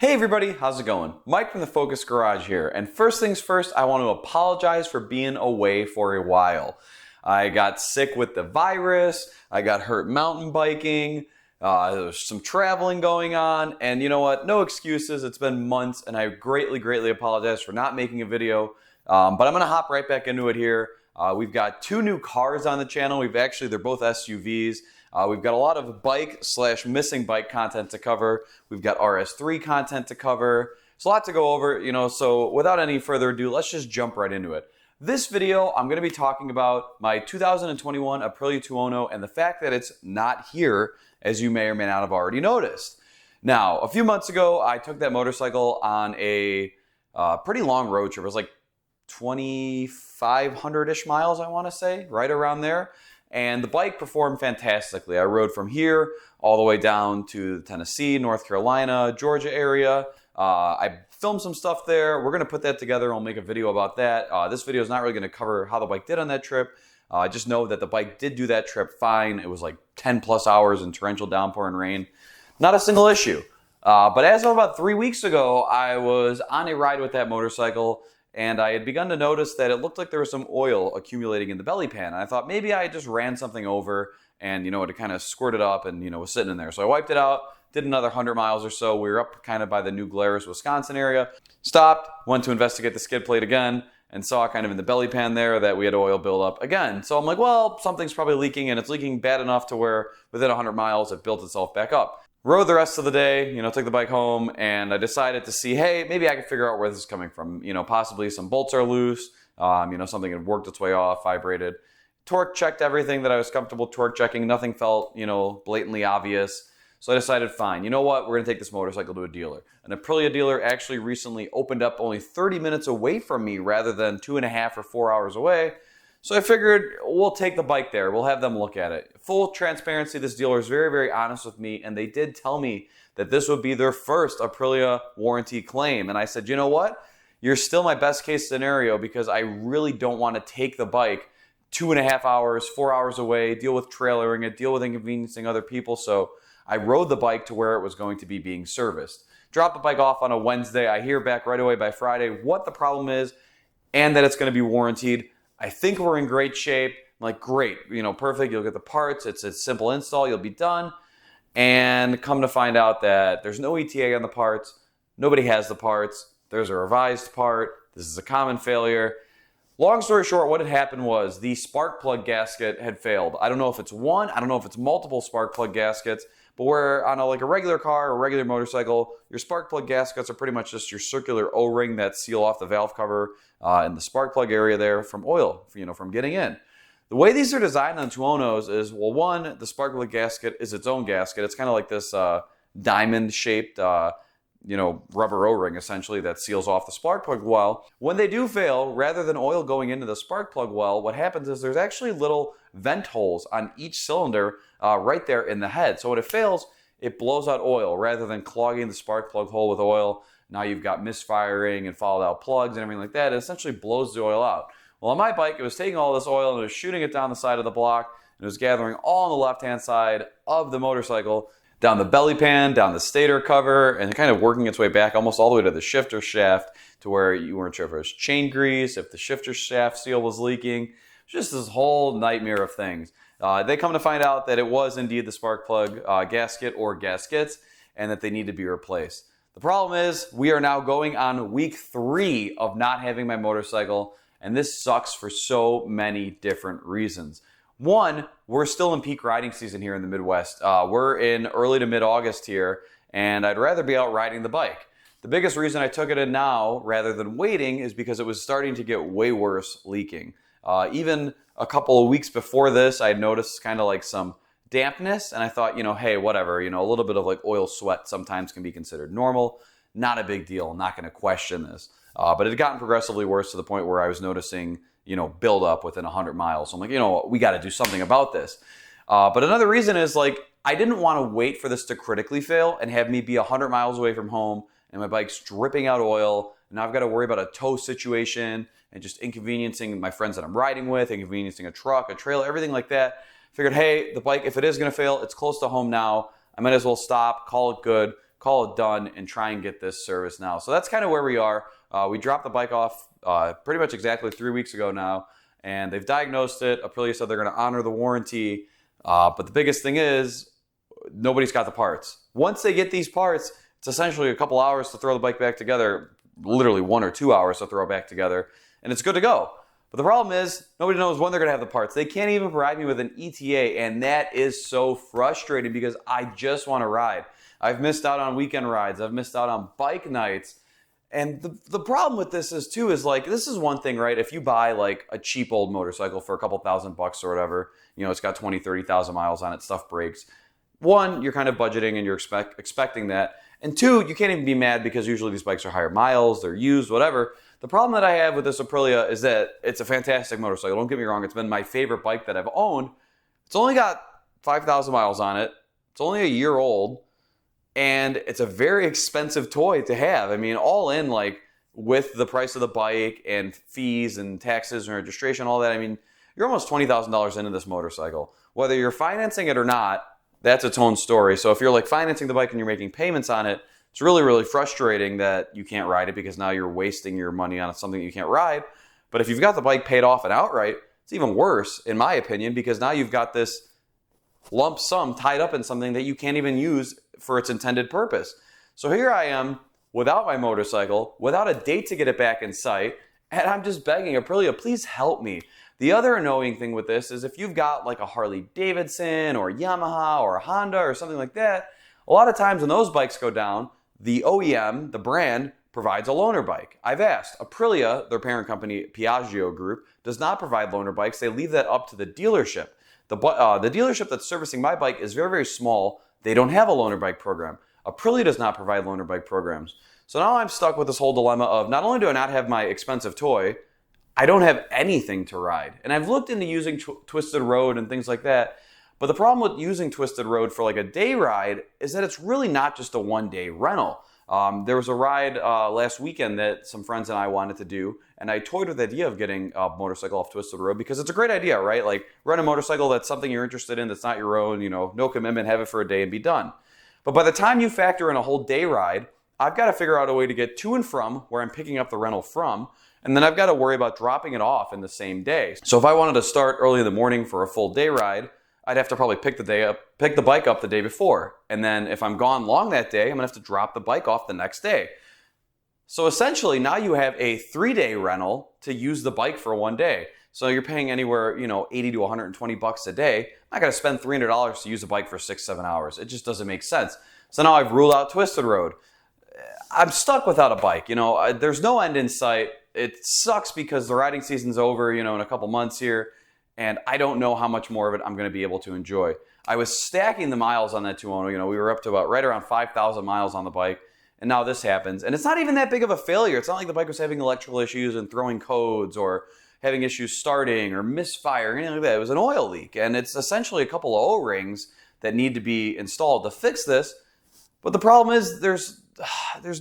Hey everybody, how's it going? Mike from the Focus Garage here, and first things first, I want to apologize for being away for a while. I got sick with the virus, I got hurt mountain biking, there was some traveling going on, and you know what? No excuses, it's been months, and I greatly apologize for not making a video, but I'm going to hop right back into it here. We've got two new cars on the channel. They're both SUVs. We've got a lot of bike / missing bike content to cover. We've got RS3 content to cover. There's a lot to go over, so without any further ado, let's just jump right into it. This video, I'm going to be talking about my 2021 Aprilia Tuono and the fact that it's not here, as you may or may not have already noticed. Now, a few months ago, I took that motorcycle on a pretty long road trip. It was like 2,500-ish miles, I want to say, right around there. And the bike performed fantastically. I rode from here all the way down to Tennessee, North Carolina, Georgia area. I filmed some stuff there. We're going to put that together and I'll make a video about that. This video is not really going to cover how the bike did on that trip. Just know that the bike did do that trip fine. It was like 10 plus hours in torrential downpour and rain. Not a single issue. But as of about 3 weeks ago, I was on a ride with that motorcycle and I had begun to notice that it looked like there was some oil accumulating in the belly pan. And I thought maybe I just ran something over and, it kind of squirted up and, was sitting in there. So I wiped it out, did another 100 miles or so. We were up kind of by the New Glarus, Wisconsin area. Stopped, went to investigate the skid plate again, and saw kind of in the belly pan there that we had oil buildup again. So I'm like, well, something's probably leaking, and it's leaking bad enough to where within 100 miles it built itself back up. Rode the rest of the day, took the bike home, and I decided to see, hey, maybe I can figure out where this is coming from. Possibly some bolts are loose, something had worked its way off, vibrated. Torque checked everything that I was comfortable torque checking. Nothing felt, blatantly obvious. So I decided, fine, you know what? We're going to take this motorcycle to a dealer. An Aprilia dealer actually recently opened up only 30 minutes away from me rather than 2.5 or 4 hours away. So I figured we'll take the bike there. We'll have them look at it. Full transparency, this dealer is very honest with me, and they did tell me that this would be their first Aprilia warranty claim. And I said, you know what? You're still my best case scenario because I really don't want to take the bike 2.5 hours, 4 hours away, deal with trailering it, deal with inconveniencing other people. So I rode the bike to where it was going to be being serviced. Dropped the bike off on a Wednesday. I hear back right away by Friday what the problem is and that it's going to be warrantied. I think we're in great shape. I'm like, great, perfect. You'll get the parts. It's a simple install. You'll be done. And come to find out that there's no ETA on the parts. Nobody has the parts. There's a revised part. This is a common failure. Long story short, what had happened was the spark plug gasket had failed. I don't know if it's one. I don't know if it's multiple spark plug gaskets. But where on a regular car or regular motorcycle, your spark plug gaskets are pretty much just your circular O-ring that seal off the valve cover in the spark plug area there from oil, from getting in. The way these are designed on Tuonos is, well, one, the spark plug gasket is its own gasket. It's kind of like this diamond-shaped, rubber O-ring essentially that seals off the spark plug well. When they do fail, rather than oil going into the spark plug well, what happens is there's actually little vent holes on each cylinder right there in the head. So when it fails, it blows out oil rather than clogging the spark plug hole with oil. Now you've got misfiring and fouled out plugs and everything like that. It essentially blows the oil out. Well, on my bike, it was taking all this oil and it was shooting it down the side of the block, and it was gathering all on the left-hand side of the motorcycle, down the belly pan, down the stator cover, and kind of working its way back almost all the way to the shifter shaft to where you weren't sure if it was chain grease, if the shifter shaft seal was leaking. Just this whole nightmare of things. They come to find out that it was indeed the spark plug gasket or gaskets and that they need to be replaced. The problem is we are now going on week 3 of not having my motorcycle, and this sucks for so many different reasons. One, we're still in peak riding season here in the Midwest. We're in early to mid-August here, and I'd rather be out riding the bike. The biggest reason I took it in now rather than waiting is because it was starting to get way worse leaking. Even a couple of weeks before this, I had noticed kind of like some dampness, and I thought, hey, whatever, a little bit of oil sweat sometimes can be considered normal. Not a big deal. I'm not going to question this. But it had gotten progressively worse to the point where I was noticing, build up within 100 miles. So I'm like, we got to do something about this. But another reason is I didn't want to wait for this to critically fail and have me be 100 miles away from home and my bike's dripping out oil. And now I've got to worry about a tow situation and just inconveniencing my friends that I'm riding with, inconveniencing a truck, a trailer, everything like that. Figured, hey, the bike, if it is going to fail, it's close to home now. I might as well stop, call it good, call it done, and try and get this service now. So that's kind of where we are. We dropped the bike off pretty much exactly 3 weeks ago now, and they've diagnosed it. Aprilia said they're going to honor the warranty, but the biggest thing is nobody's got the parts. Once they get these parts, it's essentially a couple hours to throw the bike back together, literally 1 or 2 hours to throw it back together, and it's good to go. But the problem is, nobody knows when they're going to have the parts. They can't even provide me with an ETA, and that is so frustrating because I just want to ride. I've missed out on weekend rides. I've missed out on bike nights. And the problem with this is, too, is like, this is one thing, right? If you buy like a cheap old motorcycle for a couple $1,000 or whatever, you know, it's got 20, 30,000 miles on it, stuff breaks. One, you're kind of budgeting and you're expecting that. And two, you can't even be mad because usually these bikes are higher miles, they're used, whatever. The problem that I have with this Aprilia is that it's a fantastic motorcycle. Don't get me wrong, it's been my favorite bike that I've owned. It's only got 5,000 miles on it. It's only a year old. And it's a very expensive toy to have. I mean, all in, like, with the price of the bike and fees and taxes and registration, all that, I mean, you're almost $20,000 into this motorcycle. Whether you're financing it or not, that's its own story. So if you're like financing the bike and you're making payments on it, it's really, really frustrating that you can't ride it because now you're wasting your money on something you can't ride. But if you've got the bike paid off and outright, it's even worse, in my opinion, because now you've got this lump sum tied up in something that you can't even use for its intended purpose. So here I am without my motorcycle, without a date to get it back in sight, and I'm just begging Aprilia, please help me. The other annoying thing with this is if you've got like a Harley Davidson or Yamaha or a Honda or something like that, a lot of times when those bikes go down, the OEM, the brand, provides a loaner bike. I've asked. Aprilia, their parent company, Piaggio Group, does not provide loaner bikes. They leave that up to the dealership. The dealership that's servicing my bike is very, very small. They don't have a loaner bike program. Aprilia does not provide loaner bike programs. So now I'm stuck with this whole dilemma of not only do I not have my expensive toy, I don't have anything to ride. And I've looked into using Twisted Road and things like that. But the problem with using Twisted Road for like a day ride is that it's really not just a one-day rental. There was a ride last weekend that some friends and I wanted to do, and I toyed with the idea of getting a motorcycle off Twisted Road because it's a great idea, right? Like, rent a motorcycle that's something you're interested in that's not your own, you know, no commitment, have it for a day and be done. But by the time you factor in a whole day ride, I've got to figure out a way to get to and from where I'm picking up the rental from, and then I've got to worry about dropping it off in the same day. So if I wanted to start early in the morning for a full day ride, I'd have to probably pick the bike up the day before. And then if I'm gone long that day, I'm gonna have to drop the bike off the next day. So essentially now you have a 3-day rental to use the bike for one day. So you're paying anywhere, you know, 80 to 120 bucks a day. I'm not gonna spend $300 to use a bike for 6-7 hours. It just doesn't make sense. So now I've ruled out Twisted Road. I'm stuck without a bike. You know, there's no end in sight. It sucks because the riding season's over, you know, in a couple months here. And I don't know how much more of it I'm going to be able to enjoy. I was stacking the miles on that Tuono. You know, we were up to about right around 5,000 miles on the bike. And now this happens. And it's not even that big of a failure. It's not like the bike was having electrical issues and throwing codes or having issues starting or misfire or anything like that. It was an oil leak. And it's essentially a couple of O-rings that need to be installed to fix this. But the problem is there's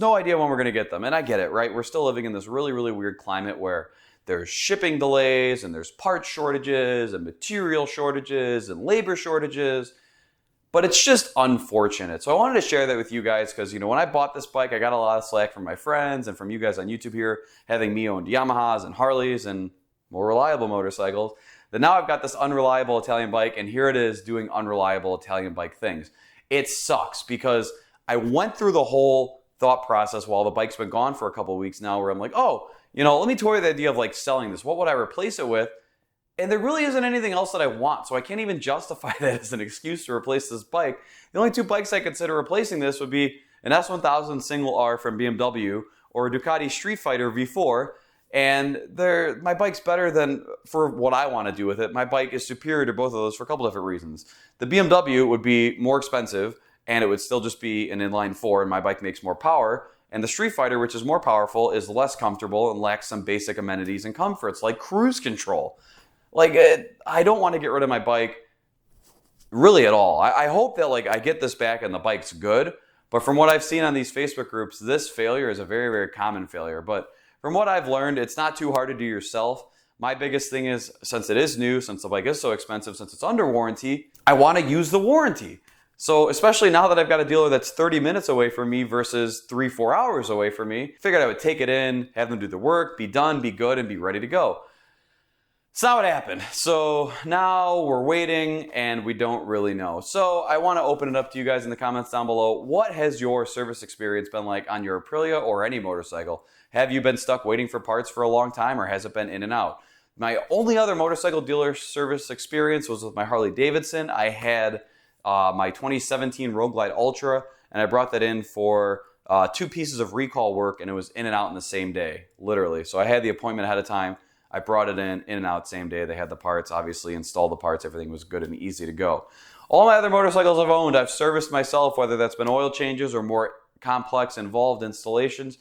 no idea when we're going to get them. And I get it, right? We're still living in this really, really weird climate where there's shipping delays and there's part shortages and material shortages and labor shortages, but it's just unfortunate. So I wanted to share that with you guys because, you know, when I bought this bike, I got a lot of slack from my friends and from you guys on YouTube here, having me owned Yamahas and Harleys and more reliable motorcycles. Then now I've got this unreliable Italian bike, and here it is doing unreliable Italian bike things. It sucks because I went through the whole thought process while the bike's been gone for a couple of weeks now where I'm like, oh, you know, let me toy with the idea of like selling this. What would I replace it with? And there really isn't anything else that I want. So I can't even justify that as an excuse to replace this bike. The only two bikes I consider replacing this would be an S1000 single R from BMW or a Ducati Street Fighter V4. And my bike's better than for what I want to do with it. My bike is superior to both of those for a couple different reasons. The BMW would be more expensive and it would still just be an inline 4 and my bike makes more power. And the Street Fighter, which is more powerful, is less comfortable and lacks some basic amenities and comforts like cruise control. Like, I don't want to get rid of my bike really at all. I hope that like I get this back and the bike's good. But from what I've seen on these Facebook groups, this failure is a very, very common failure. But from what I've learned, it's not too hard to do yourself. My biggest thing is, since it is new, since the bike is so expensive, since it's under warranty, I want to use the warranty. So especially now that I've got a dealer that's 30 minutes away from me versus 3-4 hours away from me, figured I would take it in, have them do the work, be done, be good, and be ready to go. It's not what happened. So now we're waiting and we don't really know. So I want to open it up to you guys in the comments down below. What has your service experience been like on your Aprilia or any motorcycle? Have you been stuck waiting for parts for a long time, or has it been in and out? My only other motorcycle dealer service experience was with my Harley Davidson. I had my 2017 Road Glide Ultra, and I brought that in for 2 pieces of recall work, and it was in and out in the same day, literally. So I had the appointment ahead of time. I brought it in and out same day. They had the parts, obviously installed the parts. Everything was good and easy to go. All my other motorcycles I've owned, I've serviced myself, whether that's been oil changes or more complex involved installations,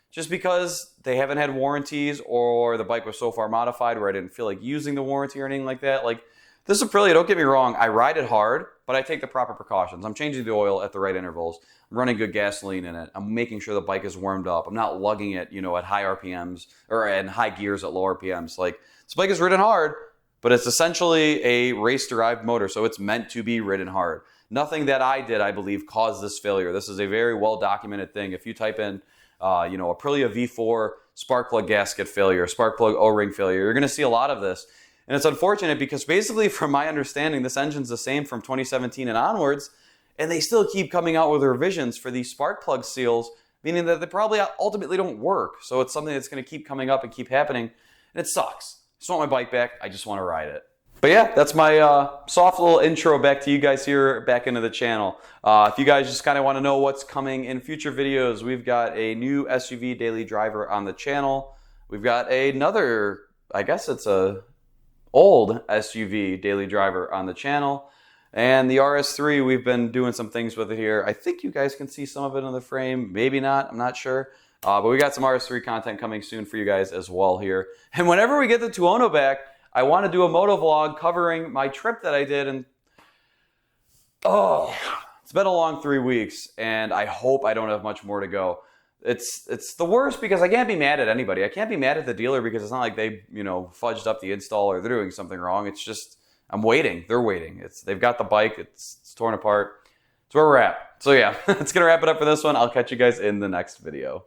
just because they haven't had warranties or the bike was so far modified where I didn't feel like using the warranty or anything like that. Like this Aprilia, don't get me wrong, I ride it hard, but I take the proper precautions. I'm changing the oil at the right intervals. I'm running good gasoline in it. I'm making sure the bike is warmed up. I'm not lugging it, at high RPMs or in high gears at low RPMs. Like this bike is ridden hard, but it's essentially a race-derived motor, so it's meant to be ridden hard. Nothing that I did, I believe, caused this failure. This is a very well-documented thing. If you type in, Aprilia V4 spark plug gasket failure, spark plug O-ring failure, you're going to see a lot of this. And it's unfortunate because basically, from my understanding, this engine's the same from 2017 and onwards, and they still keep coming out with revisions for these spark plug seals, meaning that they probably ultimately don't work. So it's something that's going to keep coming up and keep happening, and it sucks. I just want my bike back. I just want to ride it. But yeah, that's my soft little intro back to you guys here, back into the channel. If you guys just kind of want to know what's coming in future videos, we've got a new SUV daily driver on the channel. We've got another, I guess it's a old SUV daily driver on the channel. And the RS3, we've been doing some things with it here. I think you guys can see some of it in the frame. Maybe not, I'm not sure. But we got some RS3 content coming soon for you guys as well here. And whenever we get the Tuono back, I want to do a moto vlog covering my trip that I did. And it's been a long 3 weeks, and I hope I don't have much more to go. It's the worst because I can't be mad at anybody. I can't be mad at the dealer because it's not like they, fudged up the install or they're doing something wrong. It's just, I'm waiting. They're waiting. They've got the bike. It's torn apart. It's where we're at. So yeah, that's going to wrap it up for this one. I'll catch you guys in the next video.